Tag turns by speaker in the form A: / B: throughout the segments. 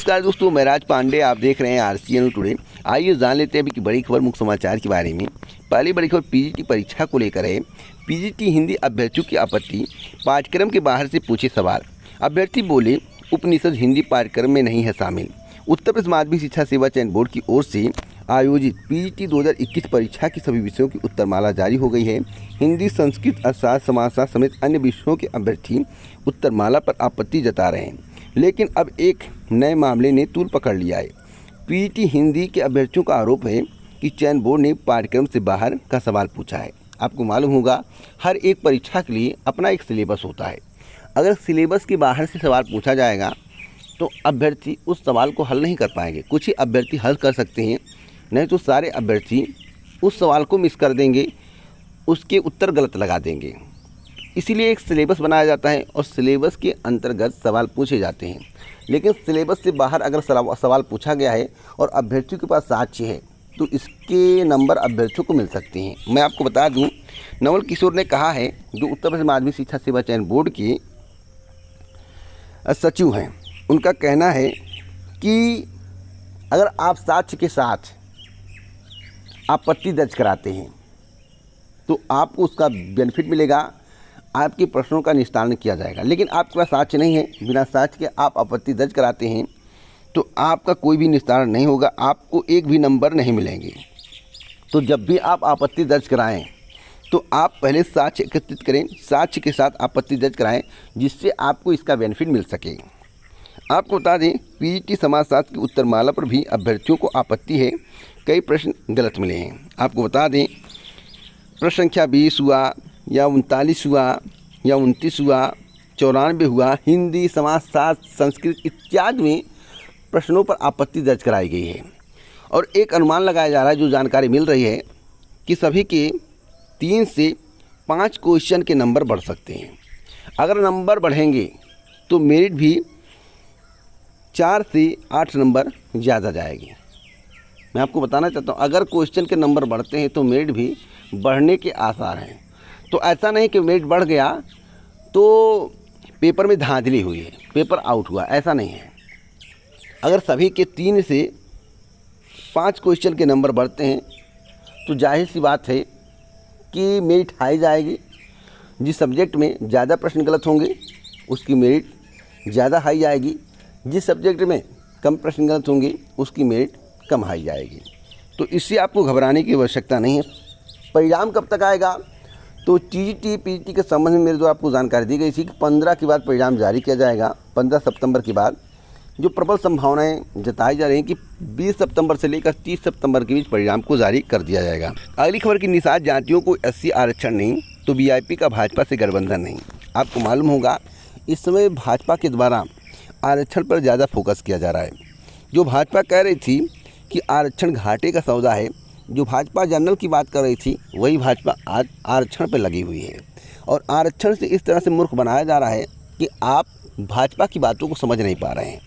A: नमस्कार दोस्तों, मैं राज पांडे। आप देख रहे हैं आरसीएन टुडे। आइए जान लेते हैं अभी की बड़ी खबर, मुख्य समाचार के बारे में। पहली बड़ी खबर पीजीटी परीक्षा को लेकर है। पीजीटी हिंदी अभ्यर्थियों की आपत्ति, पाठ्यक्रम के बाहर से पूछे सवाल। अभ्यर्थी बोले उपनिषद हिंदी पाठ्यक्रम में नहीं है शामिल। उत्तर प्रदेश माध्यमिक शिक्षा सेवा चयन बोर्ड की ओर से आयोजित पीजीटी 2021 परीक्षा की सभी विषयों की उत्तरमाला जारी हो गई है। हिंदी, संस्कृत, अर्थशास्त्र, समाजशास्त्र समेत अन्य विषयों के अभ्यर्थी उत्तरमाला पर आपत्ति जता रहे हैं, लेकिन अब एक नए मामले ने तूल पकड़ लिया है। पीजीटी हिंदी के अभ्यर्थियों का आरोप है कि चयन बोर्ड ने पाठ्यक्रम से बाहर का सवाल पूछा है। आपको मालूम होगा, हर एक परीक्षा के लिए अपना एक सिलेबस होता है। अगर सिलेबस के बाहर से सवाल पूछा जाएगा तो अभ्यर्थी उस सवाल को हल नहीं कर पाएंगे। कुछ ही अभ्यर्थी हल कर सकते हैं, नहीं तो सारे अभ्यर्थी उस सवाल को मिस कर देंगे, उसके उत्तर गलत लगा देंगे। इसीलिए एक सिलेबस बनाया जाता है और सिलेबस के अंतर्गत सवाल पूछे जाते हैं। लेकिन सिलेबस से बाहर अगर सवाल पूछा गया है और अभ्यर्थियों के पास साक्ष्य है तो इसके नंबर अभ्यर्थियों को मिल सकते हैं। मैं आपको बता दूं, नवल किशोर ने कहा है, जो उत्तर प्रदेश माध्यमिक शिक्षा सेवा चयन बोर्ड के सचिव हैं, उनका कहना है कि अगर आप साक्ष्य के साथ आपत्ति दर्ज कराते हैं तो आपको उसका बेनिफिट मिलेगा, आपके प्रश्नों का निस्तारण किया जाएगा। लेकिन आपके पास साक्ष्य नहीं है, बिना साक्ष्य के आप आपत्ति दर्ज कराते हैं तो आपका कोई भी निस्तारण नहीं होगा, आपको एक भी नंबर नहीं मिलेंगे। तो जब भी आप आपत्ति दर्ज कराएं तो आप पहले साक्ष्य एकत्रित करें, साक्ष्य के साथ आपत्ति दर्ज कराएं, जिससे आपको इसका बेनिफिट मिल सके। आपको बता दें, पीजीटी समाजशास्त्र की उत्तरमाला पर भी अभ्यर्थियों को आपत्ति है, कई प्रश्न गलत मिले हैं। आपको बता दें, प्रश्न संख्या 20 हुआ या 39 हुआ या 29 हुआ, 94 हुआ, हिंदी, समाजशास्त्र, संस्कृत इत्यादि में प्रश्नों पर आपत्ति दर्ज कराई गई है। और एक अनुमान लगाया जा रहा है, जो जानकारी मिल रही है, कि सभी के 3 से 5 क्वेश्चन के नंबर बढ़ सकते हैं। अगर नंबर बढ़ेंगे तो मेरिट भी 4 से 8 नंबर ज़्यादा जाएगी। मैं आपको बताना चाहता हूँ, अगर क्वेश्चन के नंबर बढ़ते हैं तो मेरिट भी बढ़ने के आसार हैं। तो ऐसा नहीं कि मेरिट बढ़ गया तो पेपर में धांधली हुई है, पेपर आउट हुआ, ऐसा नहीं है। अगर सभी के 3 से 5 क्वेश्चन के नंबर बढ़ते हैं तो जाहिर सी बात है कि मेरिट हाई जाएगी। जिस सब्जेक्ट में ज़्यादा प्रश्न गलत होंगे उसकी मेरिट ज़्यादा हाई आएगी, जिस सब्जेक्ट में कम प्रश्न गलत होंगे उसकी मेरिट कम हाई जाएगी। तो इससे आपको घबराने की आवश्यकता नहीं है। परिणाम कब तक आएगा? तो टीजीटी पीजीटी के संबंध में मेरे द्वारा आपको जानकारी दी गई थी कि 15 के बाद परिणाम जारी किया जाएगा, 15 सितंबर के बाद। जो प्रबल संभावनाएं जताई जा रही हैं कि 20 सितंबर से लेकर 30 सितंबर के बीच परिणाम को जारी कर दिया जाएगा। अगली खबर की निषाद जातियों को SC आरक्षण नहीं तो वीआईपी का भाजपा से गठबंधन नहीं। आपको मालूम होगा, इस समय भाजपा के द्वारा आरक्षण पर ज़्यादा फोकस किया जा रहा है। जो भाजपा कह रही थी कि आरक्षण घाटे का सौदा है, जो भाजपा जनरल की बात कर रही थी, वही भाजपा आज आरक्षण पर लगी हुई है। और आरक्षण से इस तरह से मूर्ख बनाया जा रहा है कि आप भाजपा की बातों को समझ नहीं पा रहे हैं।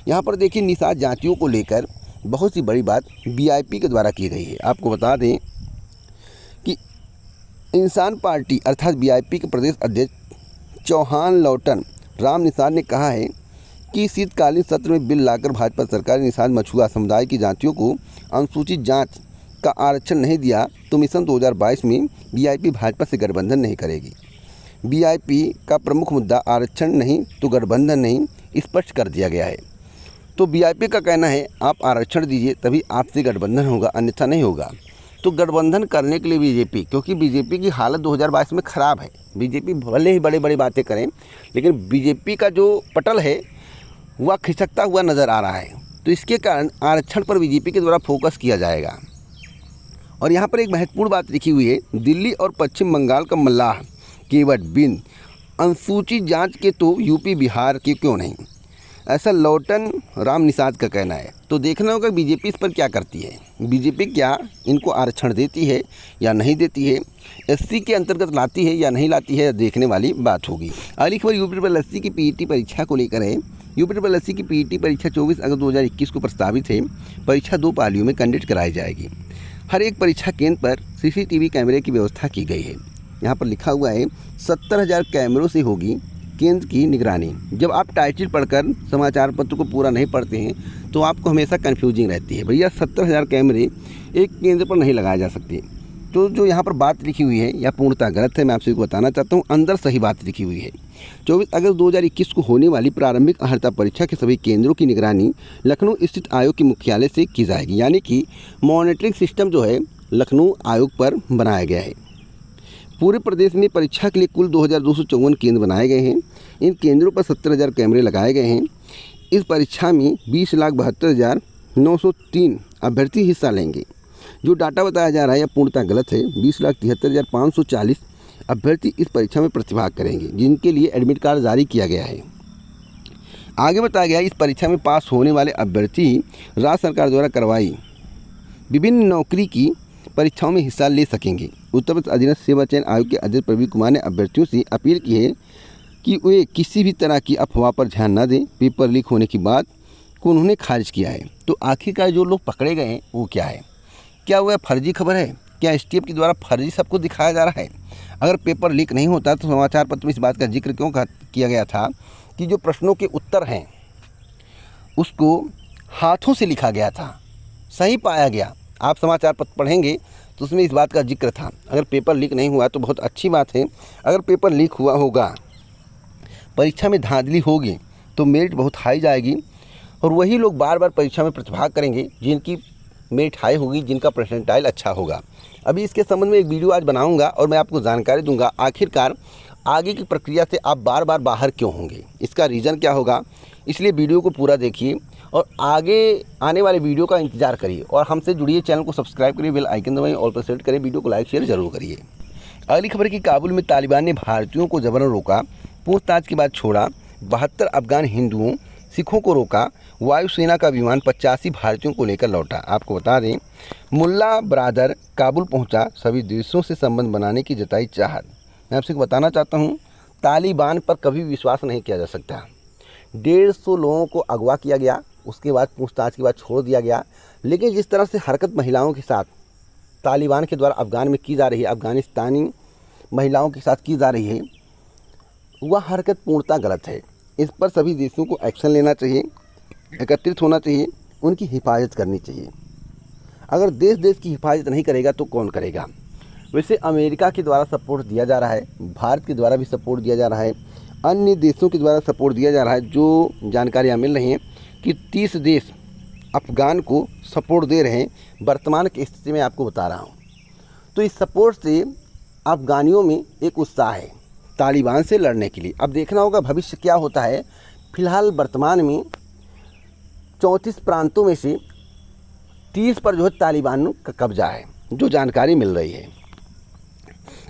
A: यहाँ पर देखिए, निषाद जातियों को लेकर बहुत सी बड़ी बात वीआईपी के द्वारा की गई है। आपको बता दें कि इंसान पार्टी अर्थात वीआईपी के प्रदेश अध्यक्ष चौहान लौटन राम निषाद ने कहा है कि शीतकालीन सत्र में बिल लाकर भाजपा सरकार ने निषाद मछुआ समुदाय की जातियों को अनुसूचित जाति का आरक्षण नहीं दिया तो मिशन 2022 में वीआईपी भाजपा से गठबंधन नहीं करेगी। वीआईपी का प्रमुख मुद्दा आरक्षण नहीं तो गठबंधन नहीं स्पष्ट कर दिया गया है। तो वीआईपी का कहना है, आप आरक्षण दीजिए तभी आपसे गठबंधन होगा, अन्यथा नहीं होगा। तो गठबंधन करने के लिए बीजेपी, क्योंकि बीजेपी की हालत 2022 में ख़राब है। बीजेपी भले ही बड़ी बड़ी बातें करें, लेकिन बीजेपी का जो पटल है वह खिसकता हुआ नज़र आ रहा है। तो इसके कारण आरक्षण पर बीजेपी के द्वारा फोकस किया जाएगा। और यहाँ पर एक महत्वपूर्ण बात लिखी हुई है, दिल्ली और पश्चिम बंगाल का मल्लाह केवट बिन अनुसूचित जांच के तो यूपी बिहार के क्यों नहीं, ऐसा लौटन राम निषाद का कहना है। तो देखना होगा बीजेपी इस पर क्या करती है। बीजेपी क्या इनको आरक्षण देती है या नहीं देती है, SC के अंतर्गत लाती है या नहीं लाती है, देखने वाली बात होगी। अगली खबर यूपी की पीईटी परीक्षा को लेकर है। यूपी की पीईटी परीक्षा 24 अगस्त 2021 को प्रस्तावित है। परीक्षा 2 पालियों में कंडक्ट कराई जाएगी। हर एक परीक्षा केंद्र पर CCTV कैमरे की व्यवस्था की गई है। यहाँ पर लिखा हुआ है 70,000 कैमरों से होगी केंद्र की निगरानी। जब आप टाइटल पढ़कर समाचार पत्र को पूरा नहीं पढ़ते हैं तो आपको हमेशा कन्फ्यूजिंग रहती है। भैया 70,000 कैमरे एक केंद्र पर नहीं लगाए जा सकते। तो जो यहाँ पर बात लिखी हुई है यह पूर्णतः गलत है। मैं आपसे बताना चाहता हूँ, अंदर सही बात लिखी हुई है। 24 अगस्त 2021 को होने वाली प्रारंभिक अर्हता परीक्षा के सभी केंद्रों की निगरानी लखनऊ स्थित आयोग के मुख्यालय से की जाएगी। यानी कि मॉनिटरिंग सिस्टम जो है लखनऊ आयोग पर बनाया गया है। पूरे प्रदेश में परीक्षा के लिए कुल 2254 केंद्र बनाए गए हैं। इन केंद्रों पर 70,000 कैमरे लगाए गए हैं। इस परीक्षा में 20,72,903 अभ्यर्थी हिस्सा लेंगे। जो डाटा बताया जा रहा है यह पूर्णतः गलत है। 20,73,540 अभ्यर्थी इस परीक्षा में प्रतिभाग करेंगे, जिनके लिए एडमिट कार्ड जारी किया गया है। आगे बताया गया है इस परीक्षा में पास होने वाले अभ्यर्थी राज्य सरकार द्वारा करवाई विभिन्न नौकरी की परीक्षाओं में हिस्सा ले सकेंगे। उत्तर प्रदेश अधीनस्थ सेवा चयन आयोग के अध्यक्ष प्रवीण कुमार ने अभ्यर्थियों से अपील की है कि वे किसी भी तरह की अफवाह पर ध्यान न दें। पेपर लीक होने की बात को उन्होंने खारिज किया है। तो आखिरकार जो लोग पकड़े गए हैं वो क्या है? क्या वह फर्जी खबर है? क्या एसटीएफ के द्वारा फर्जी सबको दिखाया जा रहा है? अगर पेपर लीक नहीं होता तो समाचार पत्र में इस बात का जिक्र क्यों किया गया था कि जो प्रश्नों के उत्तर हैं उसको हाथों से लिखा गया था, सही पाया गया। आप समाचार पत्र पढ़ेंगे तो उसमें इस बात का जिक्र था। अगर पेपर लीक नहीं हुआ तो बहुत अच्छी बात है। अगर पेपर लीक हुआ होगा, परीक्षा में धांधली होगी तो मेरिट बहुत हाई जाएगी और वही लोग बार बार परीक्षा में प्रतिभाग करेंगे जिनकी मेरिट हाई होगी, जिनका परसेंटाइल अच्छा होगा। अभी इसके संबंध में एक वीडियो आज बनाऊंगा और मैं आपको जानकारी दूंगा आखिरकार आगे की प्रक्रिया से आप बार बार बाहर क्यों होंगे, इसका रीज़न क्या होगा। इसलिए वीडियो को पूरा देखिए और आगे आने वाले वीडियो का इंतजार करिए और हमसे जुड़िए। चैनल को सब्सक्राइब करिए, बेल आइकन दबाइए, ऑल पर सेलेक्ट करें। वीडियो को लाइक शेयर जरूर करिए। अगली खबर की काबुल में तालिबान ने भारतीयों को जबरन रोका, पूछताछ के बाद छोड़ा। 72 अफगान हिंदुओं सिखों को रोका। वायुसेना का विमान 85 भारतीयों को लेकर लौटा। आपको बता दें मुल्ला बरादर काबुल पहुंचा, सभी देशों से संबंध बनाने की जताई चाहत। मैं आपसे बताना चाहता हूं तालिबान पर कभी विश्वास नहीं किया जा सकता। 150 लोगों को अगवा किया गया, उसके बाद पूछताछ के बाद छोड़ दिया गया। लेकिन जिस तरह से हरकत महिलाओं के साथ तालिबान के द्वारा अफगान में की जा रही है, अफगानिस्तानी महिलाओं के साथ की जा रही है, वह हरकत पूर्णतः गलत है। इस पर सभी देशों को एक्शन लेना चाहिए, एकत्रित होना चाहिए, उनकी हिफाजत करनी चाहिए। अगर देश की हिफाजत नहीं करेगा तो कौन करेगा। वैसे अमेरिका के द्वारा सपोर्ट दिया जा रहा है, भारत के द्वारा भी सपोर्ट दिया जा रहा है, अन्य देशों के द्वारा सपोर्ट दिया जा रहा है। जो जानकारियाँ मिल रही हैं कि 30 देश अफगान को सपोर्ट दे रहे हैं वर्तमान की स्थिति में, आपको बता रहा हूँ। तो इस सपोर्ट से अफगानियों में एक उत्साह है तालिबान से लड़ने के लिए। अब देखना होगा भविष्य क्या होता है। फिलहाल वर्तमान में 34 प्रांतों में से 30 पर जो है तालिबान का कब्जा है, जो जानकारी मिल रही है।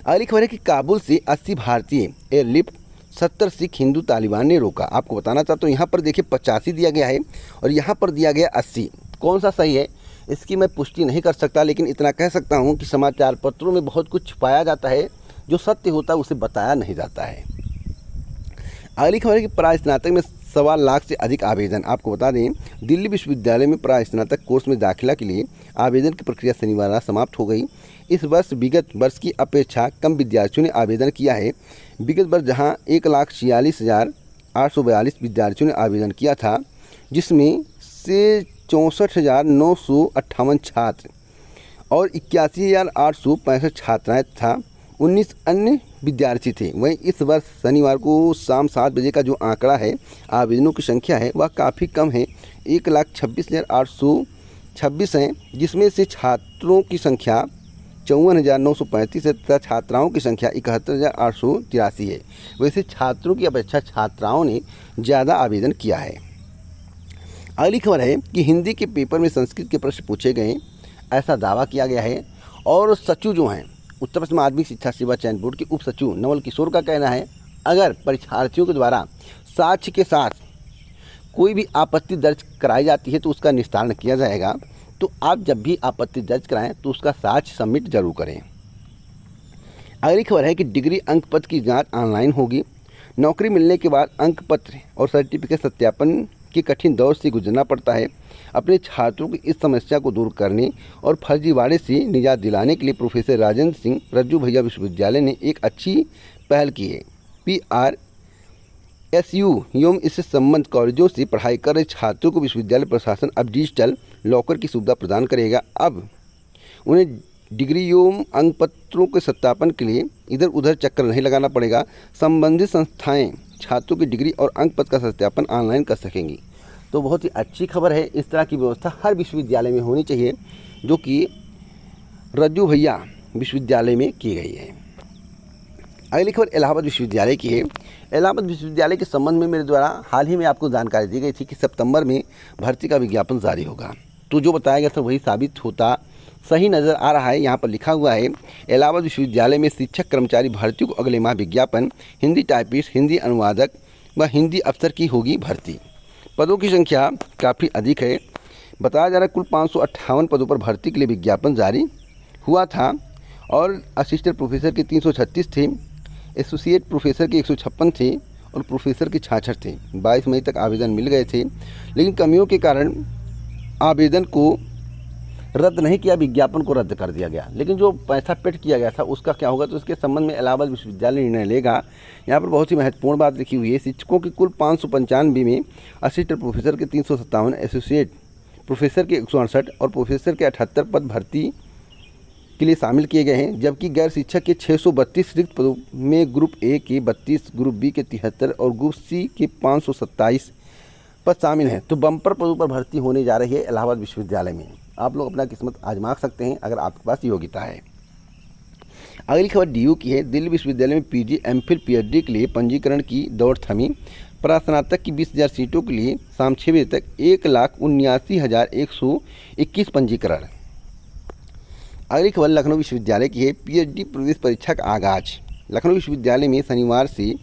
A: अगली खबर है कि काबुल से 80 भारतीय एयरलिफ्ट, 70 सिख हिंदू तालिबान ने रोका। आपको बताना चाहता हूँ यहाँ पर देखिए 85 दिया गया है और यहाँ पर दिया गया 80। कौन सा सही है इसकी मैं पुष्टि नहीं कर सकता, लेकिन इतना कह सकता हूँ कि समाचार पत्रों में बहुत कुछ छुपाया जाता है, जो सत्य होता है उसे बताया नहीं जाता है। अगली खबर है कि प्रास्नातक में 1.25 लाख से अधिक आवेदन। आपको बता दें दिल्ली विश्वविद्यालय में प्रास्नातक कोर्स में दाखिला के लिए आवेदन की प्रक्रिया शनिवार समाप्त हो गई। इस वर्ष विगत वर्ष की अपेक्षा कम विद्यार्थियों ने आवेदन किया है। विगत वर्ष जहां 1,46,842 विद्यार्थियों ने आवेदन किया था, जिसमें से 64,958 छात्र और 81,865 छात्राएँ तथा 19 अन्य विद्यार्थी थे। वहीं इस वर्ष शनिवार को शाम 7 बजे का जो आंकड़ा है आवेदनों की संख्या है वह काफ़ी कम है, 1,26,826 हैं, जिसमें से छात्रों की संख्या 54,935 है तथा छात्राओं की संख्या 71,883 है। वैसे छात्रों की अपेक्षा छात्राओं ने ज़्यादा आवेदन किया है। अगली खबर है कि हिंदी के पेपर में संस्कृत के प्रश्न पूछे गए, ऐसा दावा किया गया है। और सचिव जो हैं उत्तर प्रदेश माध्यमिक शिक्षा सेवा चयन बोर्ड के उप सचिव नवल किशोर का कहना है, अगर परीक्षार्थियों के द्वारा साक्ष्य के साथ कोई भी आपत्ति दर्ज कराई जाती है तो उसका निस्तारण किया जाएगा। तो आप जब भी आपत्ति दर्ज कराएं तो उसका साक्ष्य सबमिट जरूर करें। अगली खबर है कि डिग्री अंक पत्र की जांच ऑनलाइन होगी। नौकरी मिलने के बाद अंक पत्र और सर्टिफिकेट सत्यापन के कठिन दौर से गुजरना पड़ता है। अपने छात्रों की इस समस्या को दूर करने और फर्जीवाड़े से निजात दिलाने के लिए प्रोफेसर राजेंद्र सिंह रज्जू भैया विश्वविद्यालय ने एक अच्छी पहल की है। एसयू एवं इससे संबंधित कॉलेजों से पढ़ाई कर रहे छात्रों को विश्वविद्यालय प्रशासन अब डिजिटल लॉकर की सुविधा प्रदान करेगा। अब उन्हें डिग्री एवं अंक पत्रों के सत्यापन के लिए इधर उधर चक्कर नहीं लगाना पड़ेगा। संबंधित संस्थाएं छात्रों की डिग्री और अंक पत्र का सत्यापन ऑनलाइन कर सकेंगी। तो बहुत ही अच्छी खबर है। इस तरह की व्यवस्था हर विश्वविद्यालय में होनी चाहिए, जो कि रज्जू भैया विश्वविद्यालय में की गई है। अगली खबर इलाहाबाद विश्वविद्यालय की है। इलाहाबाद विश्वविद्यालय के संबंध में मेरे द्वारा हाल ही में आपको जानकारी दी गई थी कि सितंबर में भर्ती का विज्ञापन जारी होगा। तो जो बताया गया था वही साबित होता सही नज़र आ रहा है। यहाँ पर लिखा हुआ है, इलाहाबाद विश्वविद्यालय में शिक्षक कर्मचारी भर्ती को अगले माह विज्ञापन, हिंदी टाइपिस्ट, हिंदी अनुवादक व हिंदी अफसर की होगी भर्ती। पदों की संख्या काफ़ी अधिक है। बताया जा रहा है कुल 558 पदों पर भर्ती के लिए विज्ञापन जारी हुआ था और असिस्टेंट प्रोफेसर के 336 थे, एसोसिएट प्रोफेसर के 156 थे और प्रोफेसर के 66 थे। 22 मई तक आवेदन मिल गए थे, लेकिन कमियों के कारण आवेदन को रद्द नहीं किया, विज्ञापन को रद्द कर दिया गया। लेकिन जो पैसा पेड किया गया था उसका क्या होगा, तो उसके संबंध में इलाहाबाद विश्वविद्यालय निर्णय लेगा। यहाँ पर बहुत ही महत्वपूर्ण बात लिखी हुई है। शिक्षकों की कुल 595 में असिस्टेंट प्रोफेसर के 357, एसोसिएट प्रोफेसर के 168 और प्रोफेसर के 78 पद भर्ती के लिए शामिल किए गए हैं, जबकि गैर शिक्षक के 632 रिक्त पदों में ग्रुप ए के 32, ग्रुप बी के 73 और ग्रुप सी के 527 पद शामिल हैं। तो बम्पर पदों पर भर्ती होने जा रही है इलाहाबाद विश्वविद्यालय में। आप लोग अपना किस्मत आजमा सकते हैं अगर आपके पास योग्यता है। अगली खबर डीयू की है। दिल्ली विश्वविद्यालय में पीजी, एमफिल, पीएचडी के लिए पंजीकरण की दौड़ थमी। प्रास्नातक की 20,000 सीटों के लिए शाम 6 बजे तक 1,79,121 पंजीकरण। अगली खबर लखनऊ विश्वविद्यालय की है। पीएचडी प्रवेश परीक्षा का आगाज। लखनऊ विश्वविद्यालय में शनिवार से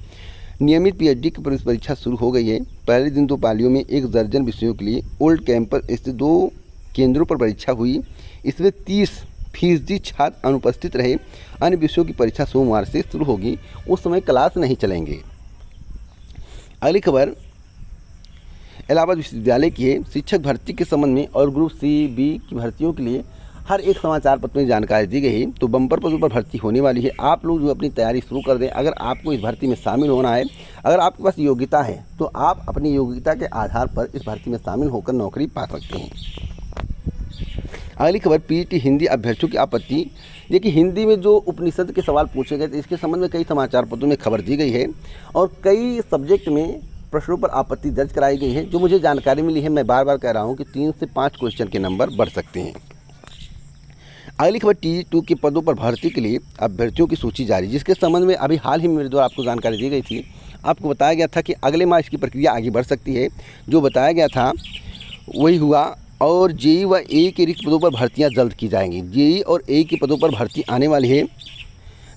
A: नियमित पीएचडी की प्रवेश परीक्षा शुरू हो गई है। पहले दिन 2 पालियों में 1 दर्जन विषयों के लिए ओल्ड कैंपस स्थित 2 केंद्रों पर परीक्षा हुई। इसमें 30% छात्र अनुपस्थित रहे। अन्य विषयों की परीक्षा सोमवार से शुरू होगी, उस समय क्लास नहीं चलेंगे। अगली खबर इलाहाबाद विश्वविद्यालय की है। शिक्षक भर्ती के संबंध में और ग्रुप सी, बी की भर्तियों के लिए हर एक समाचार पत्र में जानकारी दी गई है। तो बम्पर पदों पर भर्ती होने वाली है। आप लोग जो अपनी तैयारी शुरू कर दें। अगर आपको इस भर्ती में शामिल होना है, अगर आपके पास योग्यता है, तो आप अपनी योग्यता के आधार पर इस भर्ती में शामिल होकर नौकरी पा सकते हैं। अगली खबर पीटी हिंदी अभ्यर्थियों की आपत्ति। देखिए, हिंदी में जो उपनिषद के सवाल पूछे गए थे, इसके संबंध में कई समाचार पत्रों में खबर दी गई है और कई सब्जेक्ट में प्रश्नों पर आपत्ति दर्ज कराई गई है। जो मुझे जानकारी मिली है, मैं बार बार कह रहा हूँ कि 3 से 5 क्वेश्चन के नंबर बढ़ सकते हैं। अगली खबर टी2 के पदों पर भर्ती के लिए अभ्यर्थियों की सूची जारी, जिसके संबंध में अभी हाल ही में मेरे द्वारा आपको जानकारी दी गई थी। आपको बताया गया था कि अगले माह इसकी प्रक्रिया आगे बढ़ सकती है। जो बताया गया था वही हुआ और जेई व ए के रिक्त पदों पर भर्तियां जल्द की जाएंगी। जेई और ए के पदों पर भर्ती आने वाली है।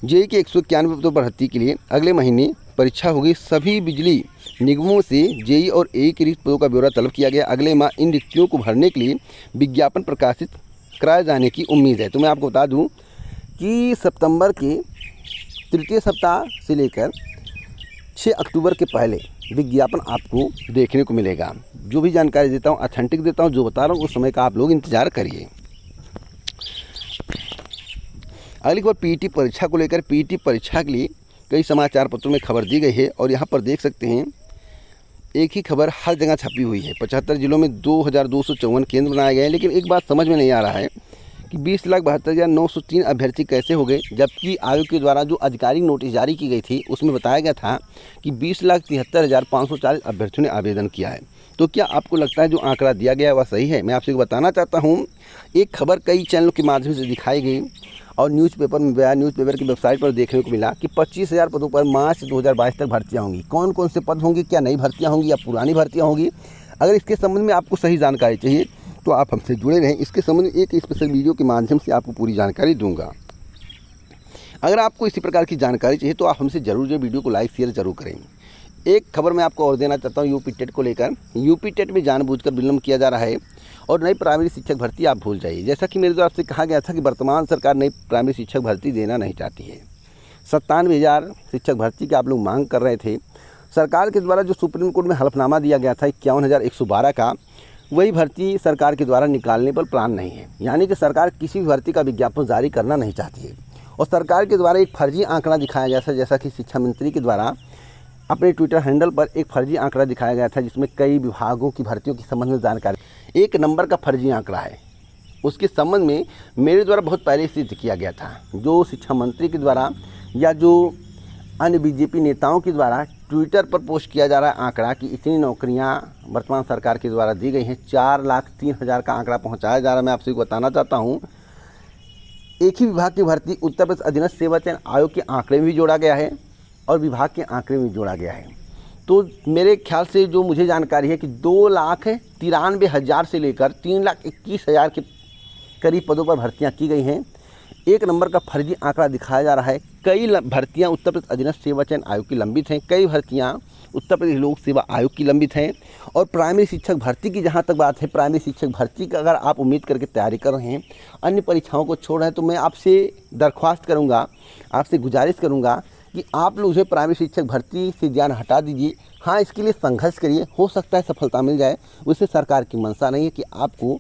A: जेई के 191 पदों पर भर्ती के लिए अगले महीने परीक्षा होगी। सभी बिजली निगमों से जेई और ए के रिक्त पदों का ब्यौरा तलब किया गया। अगले माह इन रिक्तियों को भरने के लिए विज्ञापन प्रकाशित कराए जाने की उम्मीद है। तो मैं आपको बता दूं कि सितंबर के तृतीय सप्ताह से लेकर 6 अक्टूबर के पहले विज्ञापन आपको देखने को मिलेगा। जो भी जानकारी देता हूँ ऑथेंटिक देता हूँ, जो बता रहा हूँ उस समय का आप लोग इंतजार करिए। अगली खबर पीटी परीक्षा को लेकर। पीटी परीक्षा के लिए कई समाचार पत्रों में खबर दी गई है और यहाँ पर देख सकते हैं एक ही खबर हर जगह छपी हुई है। 75 जिलों में 2254 केंद्र बनाए गए हैं। लेकिन एक बात समझ में नहीं आ रहा है कि 20,72,903 अभ्यर्थी कैसे हो गए, जबकि आयोग के द्वारा जो आधिकारिक नोटिस जारी की गई थी उसमें बताया गया था कि 20,73,540 अभ्यर्थियों ने आवेदन किया है। तो क्या आपको लगता है जो आंकड़ा दिया गया है वह सही है? मैं आपसे बताना चाहता हूँ, एक खबर कई चैनलों के माध्यम से दिखाई गई और न्यूज़पेपर में गया, न्यूज़पेपर की वेबसाइट पर देखने को मिला कि 25,000 पदों पर मार्च 2022 तक भर्तियां होंगी। कौन कौन से पद होंगे, क्या नई भर्तियां होंगी या पुरानी भर्तियां होंगी? अगर इसके संबंध में आपको सही जानकारी चाहिए तो आप हमसे जुड़े रहें। इसके संबंध में एक स्पेशल वीडियो के माध्यम से आपको पूरी जानकारी दूंगा। अगर आपको इसी प्रकार की जानकारी चाहिए तो आप हमसे ज़रूर ये वीडियो को लाइक शेयर जरूर करें। एक खबर मैं आपको और देना चाहता हूँ यूपी टेट को लेकर। यूपी टेट में जानबूझकर विलंब किया जा रहा है और नई प्राइमरी शिक्षक भर्ती आप भूल जाइए। जैसा कि मेरे द्वारा आपसे कहा गया था कि वर्तमान सरकार नई प्राइमरी शिक्षक भर्ती देना नहीं चाहती है। 97,000 शिक्षक भर्ती की आप लोग मांग कर रहे थे। सरकार के द्वारा जो सुप्रीम कोर्ट में हलफनामा दिया गया था 51,112 का, वही भर्ती सरकार के द्वारा निकालने पर प्लान नहीं है। यानी कि सरकार किसी भी भर्ती का विज्ञापन जारी करना नहीं चाहती है और सरकार के द्वारा एक फर्जी आंकड़ा दिखाया गया था, जैसा कि शिक्षा मंत्री के द्वारा अपने ट्विटर हैंडल पर एक फर्जी आंकड़ा दिखाया गया था, जिसमें कई विभागों की भर्तियों के संबंध में जानकारी, 1 नंबर का फर्जी आंकड़ा है। उसके संबंध में मेरे द्वारा बहुत पहले सिद्ध किया गया था, जो शिक्षा मंत्री के द्वारा या जो अन्य बीजेपी नेताओं के द्वारा ट्विटर पर पोस्ट किया जा रहा है आंकड़ा कि इतनी नौकरियां वर्तमान सरकार के द्वारा दी गई हैं, 4,03,000 का आंकड़ा पहुंचाया जा रहा है। मैं आपसे बताना चाहता हूं, एक ही विभाग की भर्ती उत्तर प्रदेश अधीनस्थ सेवा चयन आयोग के आंकड़े में भी जोड़ा गया है और विभाग के आंकड़े में जोड़ा गया है। तो मेरे ख्याल से जो मुझे जानकारी है कि 2,93,000 से लेकर 3,21,000 के करीब पदों पर भर्तियां की गई हैं। 1 नंबर का फर्जी आंकड़ा दिखाया जा रहा है। कई भर्तियां उत्तर प्रदेश अधीनस्थ सेवा चयन आयोग की लंबित हैं, कई भर्तियां उत्तर प्रदेश लोक सेवा आयोग की लंबित हैं। और प्राइमरी शिक्षक भर्ती की जहां तक बात है, प्राइमरी शिक्षक भर्ती का अगर आप उम्मीद करके तैयारी कर रहे हैं, अन्य परीक्षाओं को छोड़ रहे हैं, तो मैं आपसे दरख्वास्त करूँगा, आपसे गुजारिश करूँगा कि आप लोग जो प्राइमरी शिक्षक भर्ती से ध्यान हटा दीजिए। हाँ, इसके लिए संघर्ष करिए, हो सकता है सफलता मिल जाए। उससे सरकार की मंशा नहीं है कि आपको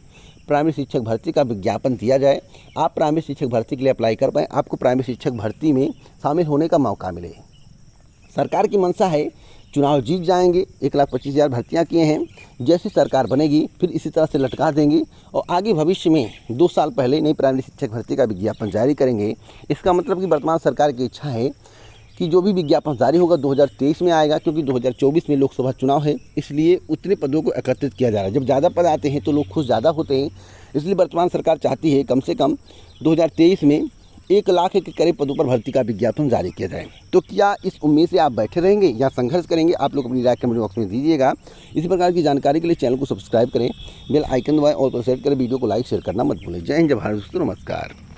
A: प्राइमरी शिक्षक भर्ती का विज्ञापन दिया जाए, आप प्राइमरी शिक्षक भर्ती के लिए अप्लाई कर पाएँ, आपको प्राइमरी शिक्षक भर्ती में शामिल होने का मौका मिले। सरकार की मंशा है चुनाव जीत जाएंगे, 1,25,000 भर्तियां किए हैं, जैसी सरकार बनेगी फिर इसी तरह से लटका देंगे और आगे भविष्य में 2 साल पहले नई प्राइमरी शिक्षक भर्ती का विज्ञापन जारी करेंगे। इसका मतलब कि वर्तमान सरकार की इच्छा है कि जो भी विज्ञापन जारी होगा 2023 में आएगा, क्योंकि 2024 में लोकसभा चुनाव है, इसलिए उतने पदों को एकत्रित किया जा रहा है। जब ज़्यादा पद आते हैं तो लोग खुश ज़्यादा होते हैं, इसलिए वर्तमान सरकार चाहती है कम से कम 2023 में 1 लाख के करीब पदों पर भर्ती का विज्ञापन जारी किया जाए। तो क्या इस उम्मीद से आप बैठे रहेंगे या संघर्ष करेंगे? आप लोग अपनी राय कमेंट बॉक्स में दीजिएगा। इसी प्रकार की जानकारी के लिए चैनल को सब्सक्राइब करें, बेल आइकन दबाएं और सेट करें, वीडियो को लाइक शेयर करना मत भूलें। जय हिंद, जय भारत दोस्तों, नमस्कार।